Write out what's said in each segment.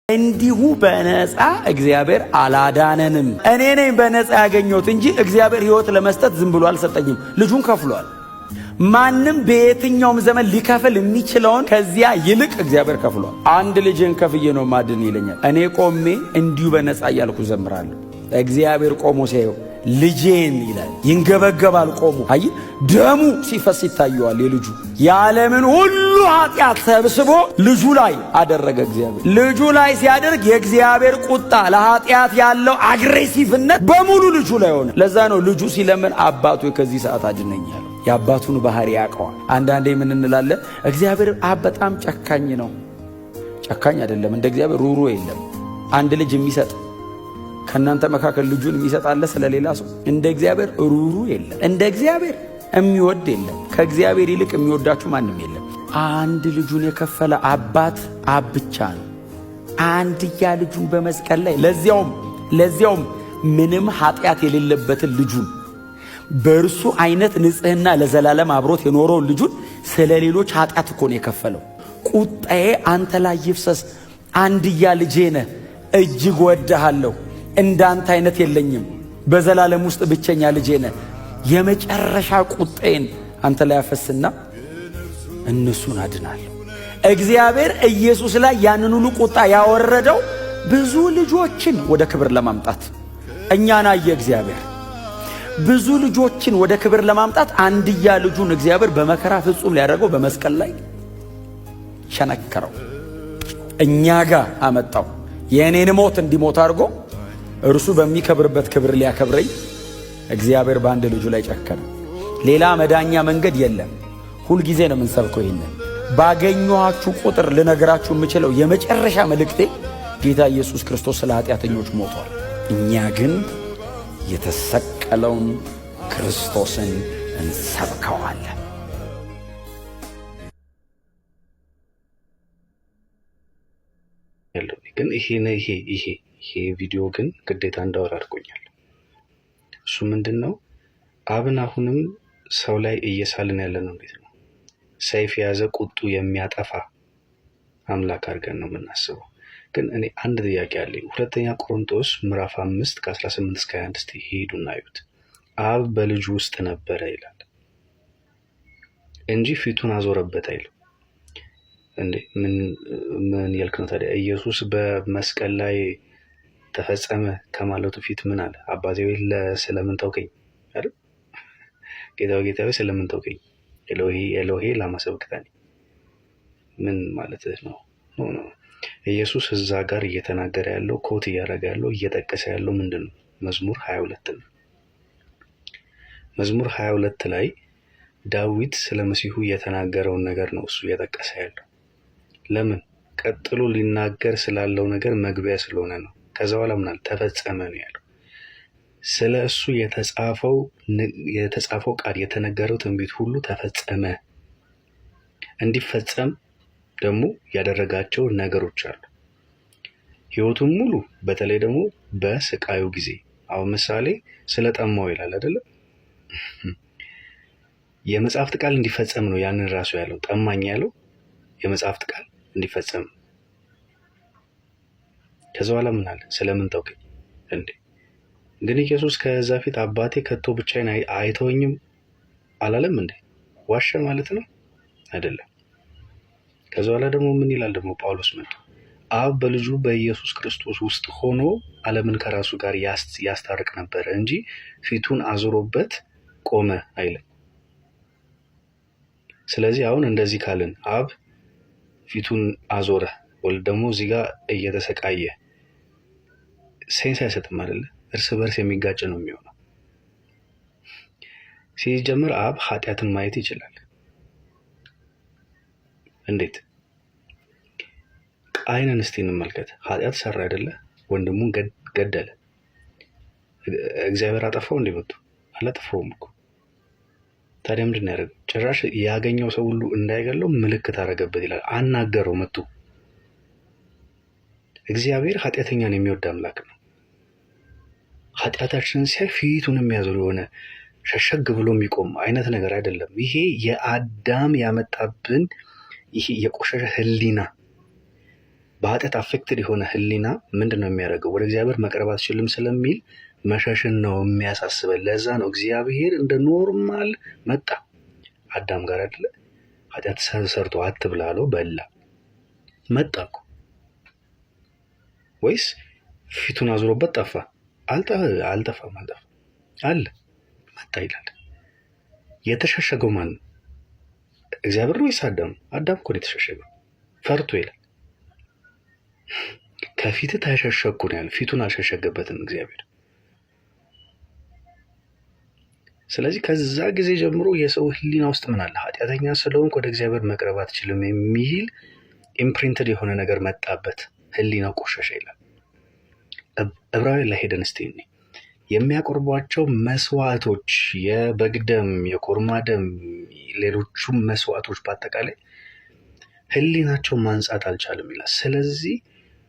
እንዲሁ በነፃ እግዚአብሔር አላዳነንም። እኔ ነኝ በነፃ ያገኘሁት እንጂ እግዚአብሔር ሕይወት ለመስጠት ዝም ብሎ አልሰጠኝም። ልጁን ከፍሏል። ማንም በየትኛውም ዘመን ሊከፍል የሚችለውን ከዚያ ይልቅ እግዚአብሔር ከፍሏል። አንድ ልጅን ከፍዬ ነው ማድን ይለኛል። እኔ ቆሜ እንዲሁ በነፃ እያልኩ ዘምራለሁ። እግዚአብሔር ቆሞ ሲያየው ልጄን ይላል። ይንገበገባል ቆሞ። አይ ደሙ ሲፈስ ይታየዋል። የልጁ የዓለምን ሁሉ ኃጢአት ሰብስቦ ልጁ ላይ አደረገ። እግዚአብሔር ልጁ ላይ ሲያደርግ የእግዚአብሔር ቁጣ ለኃጢአት ያለው አግሬሲቭነት በሙሉ ልጁ ላይ ሆነ። ለዛ ነው ልጁ ሲለምን አባቱ ከዚህ ሰዓት አድነኝ ያለው። የአባቱን ባህሪ ያውቀዋል። አንዳንዴ ምን እንላለን? እግዚአብሔር አብ በጣም ጨካኝ ነው። ጨካኝ አይደለም። እንደ እግዚአብሔር ሩሩ የለም። አንድ ልጅ የሚሰጥ ከእናንተ መካከል ልጁን የሚሰጥ አለ ስለሌላ ሰው? እንደ እግዚአብሔር ሩሩ የለም። እንደ እግዚአብሔር የሚወድ የለም። ከእግዚአብሔር ይልቅ የሚወዳችሁ ማንም የለም። አንድ ልጁን የከፈለ አባት አብ ብቻ ነው። አንድያ ልጁን በመስቀል ላይ ለዚያውም ምንም ኃጢአት የሌለበትን ልጁን በእርሱ አይነት ንጽሕና ለዘላለም አብሮት የኖረውን ልጁን ስለ ሌሎች ኃጢአት እኮ ነው የከፈለው። ቁጣዬ አንተ ላይ ይፍሰስ፣ አንድያ ልጄ ነህ፣ እጅግ ወድሃለሁ፣ እንዳንተ አይነት የለኝም፣ በዘላለም ውስጥ ብቸኛ ልጄ ነህ፣ የመጨረሻ ቁጣዬን አንተ ላይ ያፈስና እነሱን አድናለሁ። እግዚአብሔር ኢየሱስ ላይ ያንን ሁሉ ቁጣ ያወረደው ብዙ ልጆችን ወደ ክብር ለማምጣት እኛን አየ። እግዚአብሔር ብዙ ልጆችን ወደ ክብር ለማምጣት አንድያ ልጁን እግዚአብሔር በመከራ ፍጹም ሊያደርገው በመስቀል ላይ ሸነከረው፣ እኛ ጋር አመጣው። የእኔን ሞት እንዲሞት አድርጎ እርሱ በሚከብርበት ክብር ሊያከብረኝ እግዚአብሔር በአንድ ልጁ ላይ ጨከነ። ሌላ መዳኛ መንገድ የለም። ሁልጊዜ ነው የምንሰብከው ይህንን። ባገኘኋችሁ ቁጥር ልነግራችሁ የምችለው የመጨረሻ መልእክቴ ጌታ ኢየሱስ ክርስቶስ ስለ ኃጢአተኞች ሞቷል። እኛ ግን የተሰቀለውን ክርስቶስን እንሰብከዋለን። ግን ይሄ ቪዲዮ ግን ግዴታ እንዳወራ አድርጎኛል። እሱ ምንድን ነው? አብን አሁንም ሰው ላይ እየሳልን ያለ ነው። እንዴት ነው ሰይፍ የያዘ ቁጡ የሚያጠፋ አምላክ አድርገን ነው የምናስበው። ግን እኔ አንድ ጥያቄ አለኝ። ሁለተኛ ቆሮንቶስ ምዕራፍ 5 ከ18 እስከ 21 እስቲ ሄዱና እዩት። አብ በልጁ ውስጥ ነበረ ይላል እንጂ ፊቱን አዞረበት አይልም። እንዴ ምን ያልክ ነው ታዲያ? ኢየሱስ በመስቀል ላይ ተፈጸመ ከማለቱ ፊት ምን አለ? አባቴ ሆይ ስለምን ተውከኝ አይደል? ጌታ ሆይ ስለምን ተውከኝ? ኤሎሄ ኤሎሄ ላማ ሰበቅታኒ። ምን ማለት ነው? ኖ ኢየሱስ እዛ ጋር እየተናገረ ያለው ኮት እያደረገ ያለው እየጠቀሰ ያለው ምንድን ነው? መዝሙር 22 ነው። መዝሙር 22 ላይ ዳዊት ስለ መሲሁ የተናገረውን ነገር ነው እሱ እየጠቀሰ ያለው። ለምን? ቀጥሎ ሊናገር ስላለው ነገር መግቢያ ስለሆነ ነው። ከዛ በኋላ ምናል ተፈጸመ ነው ያለው። ስለ እሱ የተጻፈው ቃል የተነገረው ትንቢት ሁሉ ተፈጸመ። እንዲፈጸም ደግሞ ያደረጋቸው ነገሮች አሉ። ሕይወቱን ሙሉ በተለይ ደግሞ በስቃዩ ጊዜ አሁን ምሳሌ ስለጠማው ይላል አይደለም? የመጽሐፍት ቃል እንዲፈጸም ነው ያንን ራሱ ያለው። ጠማኝ ያለው የመጽሐፍት ቃል እንዲፈጸም። ከዛ በኋላ ምን አለ? ስለምን ተውከኝ እንዴ? ግን ኢየሱስ ከዛ ፊት አባቴ ከቶ ብቻዬን አይተወኝም አላለም እንዴ? ዋሸ ማለት ነው አይደለም? ከዛ በኋላ ደግሞ ምን ይላል ደግሞ ጳውሎስ መጥቶ አብ በልጁ በኢየሱስ ክርስቶስ ውስጥ ሆኖ ዓለምን ከራሱ ጋር ያስታርቅ ነበር እንጂ ፊቱን አዙሮበት ቆመ አይልም። ስለዚህ አሁን እንደዚህ ካልን አብ ፊቱን አዞረ፣ ወልድ ደግሞ እዚህ ጋር እየተሰቃየ ሴንስ አይሰጥም አይደለ? እርስ በርስ የሚጋጭ ነው የሚሆነው። ሲጀምር አብ ኃጢአትን ማየት ይችላል። እንዴት? ቃይንን እስቲ እንመልከት። ኃጢአት ሰራ አይደለ? ወንድሙን ገደለ። እግዚአብሔር አጠፋው እንዴ? መጥቶ አላጠፋውም እኮ። ታዲያ ምንድን ነው ያደረገው? ጭራሽ ያገኘው ሰው ሁሉ እንዳይገለው ምልክት አደረገበት ይላል። አናገረው መጥቶ። እግዚአብሔር ኃጢአተኛን የሚወድ አምላክ ነው። ኃጢአታችንን ሲያይ ፊቱን የሚያዞር የሆነ ሸሸግ ብሎ የሚቆም አይነት ነገር አይደለም። ይሄ የአዳም ያመጣብን ይሄ የቆሸሸ ህሊና በኃጢአት አፌክትድ የሆነ ህሊና ምንድን ነው የሚያደርገው? ወደ እግዚአብሔር መቅረብ አትችልም ስለሚል መሸሽን ነው የሚያሳስበን። ለዛ ነው እግዚአብሔር እንደ ኖርማል መጣ አዳም ጋር አይደለ? ኃጢአት ሰርቶ አትብላ አለው፣ በላ። መጣ እኮ ወይስ ፊቱን አዙሮበት ጠፋ? አልጠፋም አለ፣ መጣ ይላል። የተሸሸገው ማን ነው? እግዚአብሔር ነው ወይስ አዳም? አዳም እኮ ነው የተሸሸገው፣ ፈርቶ ይላል። ከፊት ተሸሸኩ ነው ያለ፣ ፊቱን አልሸሸገበትም እግዚአብሔር። ስለዚህ ከዛ ጊዜ ጀምሮ የሰው ህሊና ውስጥ ምን አለ? ኃጢአተኛ ስለሆንክ ወደ እግዚአብሔር መቅረብ አትችልም የሚል ኢምፕሪንትድ የሆነ ነገር መጣበት። ህሊናው ቆሸሸ ይላል። ዕብራውያን ላይ ሄደን እስቲ የሚያቆርቧቸው መስዋዕቶች፣ የበግ ደም፣ የኮርማ ደም፣ ሌሎቹም መስዋዕቶች በአጠቃላይ ህሊናቸው ማንጻት አልቻልም ይላል። ስለዚህ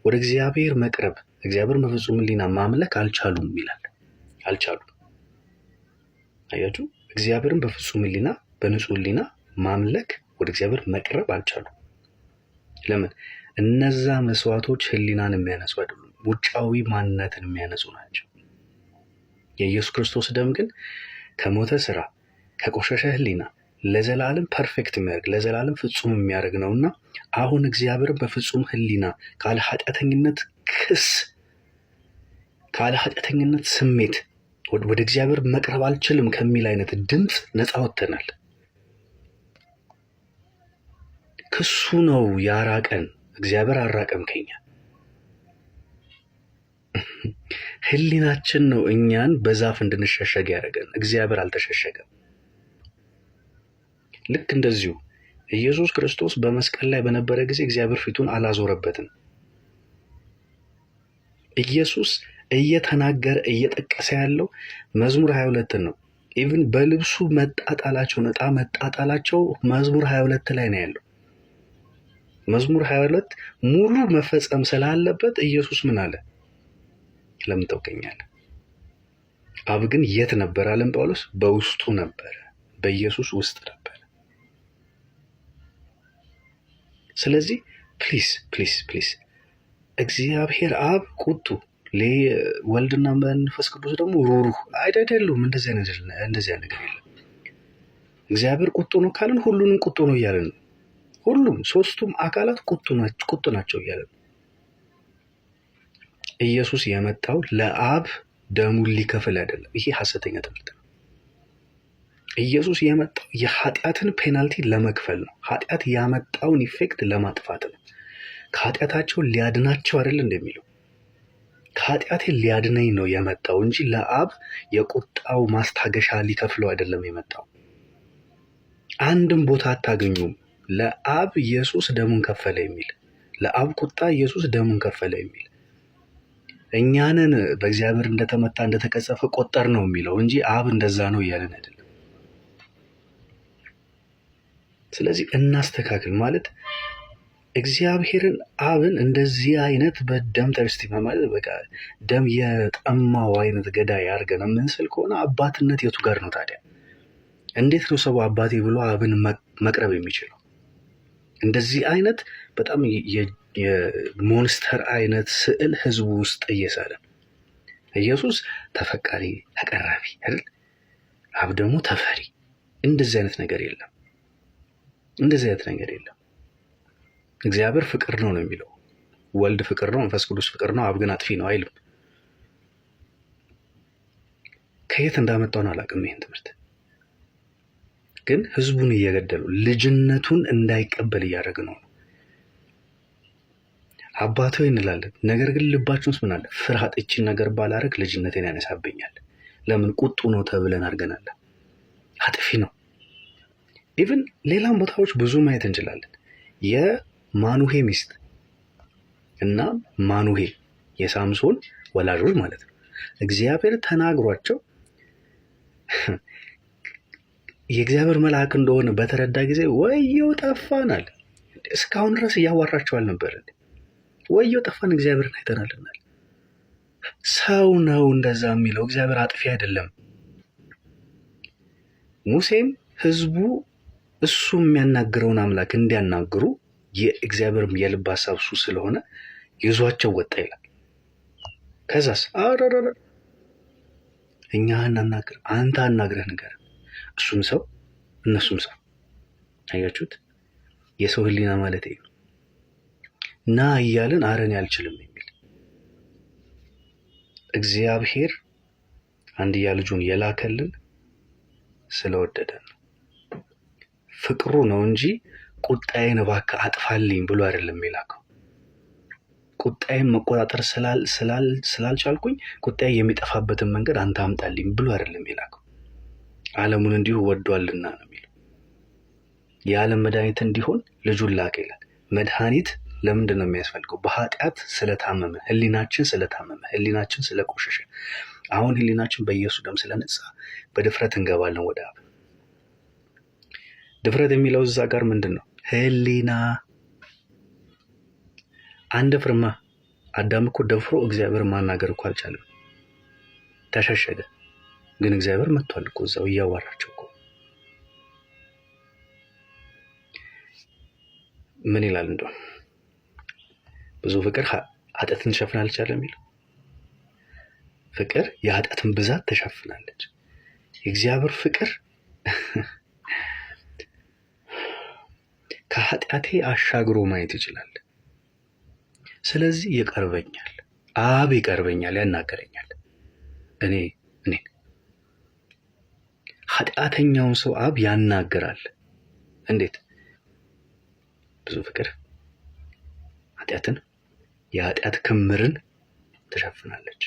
ወደ እግዚአብሔር መቅረብ፣ እግዚአብሔር በፍጹም ህሊና ማምለክ አልቻሉም ይላል። አልቻሉም። አያችሁ፣ እግዚአብሔርን በፍጹም ህሊና፣ በንጹህ ህሊና ማምለክ፣ ወደ እግዚአብሔር መቅረብ አልቻሉም። ለምን? እነዛ መስዋዕቶች ህሊናን የሚያነጹ አይደሉም፣ ውጫዊ ማንነትን የሚያነጹ ናቸው። የኢየሱስ ክርስቶስ ደም ግን ከሞተ ስራ፣ ከቆሸሸ ህሊና ለዘላለም ፐርፌክት የሚያደርግ ለዘላለም ፍጹም የሚያደርግ ነውና አሁን እግዚአብሔርን በፍጹም ህሊና ካለ ኃጢአተኝነት ክስ፣ ካለ ኃጢአተኝነት ስሜት ወደ እግዚአብሔር መቅረብ አልችልም ከሚል አይነት ድምፅ ነፃ ወጥተናል። ክሱ ነው ያራቀን፣ እግዚአብሔር አራቀም ከኛ። ህሊናችን ነው እኛን በዛፍ እንድንሸሸግ ያደረገን፣ እግዚአብሔር አልተሸሸገም። ልክ እንደዚሁ ኢየሱስ ክርስቶስ በመስቀል ላይ በነበረ ጊዜ እግዚአብሔር ፊቱን አላዞረበትም። ኢየሱስ እየተናገረ እየጠቀሰ ያለው መዝሙር 22 ነው። ኢቭን በልብሱ መጣጣላቸው ዕጣ መጣጣላቸው መዝሙር 22 ላይ ነው ያለው። መዝሙር 22 ሙሉ መፈጸም ስላለበት ኢየሱስ ምን አለ? ለምን ተውከኛለህ? አብ ግን የት ነበር አለን ጳውሎስ? በውስጡ ነበረ፣ በኢየሱስ ውስጥ ነበር። ስለዚህ ፕሊስ እግዚአብሔር አብ ቁጡ፣ ወልድና መንፈስ ቅዱስ ደግሞ ሩሩህ አይደሉም። እንደዚያ ነገር የለም። እግዚአብሔር ቁጡ ነው ካልን ሁሉንም ቁጡ ነው እያለን ነው። ሁሉም ሶስቱም አካላት ቁጡ ናቸው እያለን ነው። ኢየሱስ የመጣው ለአብ ደሙን ሊከፍል አይደለም። ይሄ ሐሰተኛ ትምህርት ነው። ኢየሱስ የመጣው የኃጢአትን ፔናልቲ ለመክፈል ነው። ኃጢአት ያመጣውን ኢፌክት ለማጥፋት ነው። ከኃጢአታቸው ሊያድናቸው አይደል እንደሚለው፣ ከኃጢአቴ ሊያድነኝ ነው የመጣው እንጂ ለአብ የቁጣው ማስታገሻ ሊከፍለው አይደለም የመጣው። አንድም ቦታ አታገኙም ለአብ ኢየሱስ ደሙን ከፈለ የሚል፣ ለአብ ቁጣ ኢየሱስ ደሙን ከፈለ የሚል። እኛንን በእግዚአብሔር እንደተመታ እንደተቀጸፈ ቆጠር ነው የሚለው እንጂ አብ እንደዛ ነው እያለን አይደለም። ስለዚህ እናስተካክል። ማለት እግዚአብሔርን አብን እንደዚህ አይነት በደም ተርስቲማ ማለት በቃ ደም የጠማው አይነት ገዳይ አድርገን የምንስል ከሆነ አባትነት የቱ ጋር ነው ታዲያ? እንዴት ነው ሰው አባቴ ብሎ አብን መቅረብ የሚችለው? እንደዚህ አይነት በጣም የሞንስተር አይነት ስዕል ህዝቡ ውስጥ እየሳለን፣ ኢየሱስ ተፈቃሪ ተቀራቢ አይደል? አብ ደግሞ ተፈሪ። እንደዚህ አይነት ነገር የለም። እንደዚህ አይነት ነገር የለም። እግዚአብሔር ፍቅር ነው የሚለው። ወልድ ፍቅር ነው፣ መንፈስ ቅዱስ ፍቅር ነው፣ አብ ግን አጥፊ ነው አይልም። ከየት እንዳመጣውን አላውቅም። ይህን ትምህርት ግን ህዝቡን እየገደሉ ልጅነቱን እንዳይቀበል እያደረግ ነው። አባቶ እንላለን፣ ነገር ግን ልባችን ውስጥ ምን አለ? ፍርሃት። እችን ነገር ባላረግ ልጅነቴን ያነሳብኛል። ለምን? ቁጡ ነው ተብለን አድርገናል። አጥፊ ነው። ኢቭን ሌላም ቦታዎች ብዙ ማየት እንችላለን። የማኑሄ ሚስት እና ማኑሄ የሳምሶን ወላጆች ማለት ነው። እግዚአብሔር ተናግሯቸው የእግዚአብሔር መልአክ እንደሆነ በተረዳ ጊዜ ወየው ጠፋናል። እስካሁን ድረስ እያዋራቸው አልነበር? ወየው ጠፋን፣ እግዚአብሔርን አይተናልናል። ሰው ነው እንደዛ የሚለው፣ እግዚአብሔር አጥፊ አይደለም። ሙሴም ህዝቡ እሱ የሚያናግረውን አምላክ እንዲያናግሩ የእግዚአብሔር የልብ ሀሳብ እሱ ስለሆነ ይዟቸው ወጣ ይላል። ከዛስ አረረረ እኛ አናግር፣ አንተ አናግረህ ንገር። እሱም ሰው እነሱም ሰው። አያችሁት? የሰው ህሊና ማለት ነው። ና እያልን አረን አልችልም የሚል እግዚአብሔር አንድያ ልጁን የላከልን ስለወደደን ነው። ፍቅሩ ነው እንጂ ቁጣዬን እባክህ አጥፋልኝ ብሎ አይደለም የላከው። ቁጣዬን መቆጣጠር ስላልቻልኩኝ ቁጣዬ የሚጠፋበትን መንገድ አንተ አምጣልኝ ብሎ አይደለም የላከው። ዓለሙን እንዲሁ ወዷልና ነው የሚለው። የዓለም መድኃኒት እንዲሆን ልጁን ላከ ይላል። መድኃኒት ለምንድን ነው የሚያስፈልገው? በኃጢአት ስለታመመ፣ ህሊናችን ስለታመመ፣ ህሊናችን ስለቆሸሸ። አሁን ህሊናችን በኢየሱስ ደም ስለነጻ በድፍረት እንገባለን ወደ አብ። ድፍረት የሚለው እዛ ጋር ምንድን ነው? ህሊና። አንደፍርማ። አዳም እኮ ደፍሮ እግዚአብሔር ማናገር እኮ አልቻለም፣ ተሸሸገ። ግን እግዚአብሔር መጥቷል እኮ እዛው እያዋራቸው እኮ። ምን ይላል እንደው ብዙ ፍቅር ኃጢአትን ሊሸፍን አልቻለም የሚለው። ፍቅር የኃጢአትን ብዛት ተሸፍናለች። የእግዚአብሔር ፍቅር ከኃጢአቴ አሻግሮ ማየት ይችላል። ስለዚህ ይቀርበኛል፣ አብ ይቀርበኛል፣ ያናገረኛል። እኔ ኃጢአተኛውን ሰው አብ ያናገራል። እንዴት? ብዙ ፍቅር ኃጢአትን፣ የኃጢአት ክምርን ትሸፍናለች።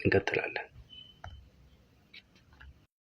እንቀጥላለን።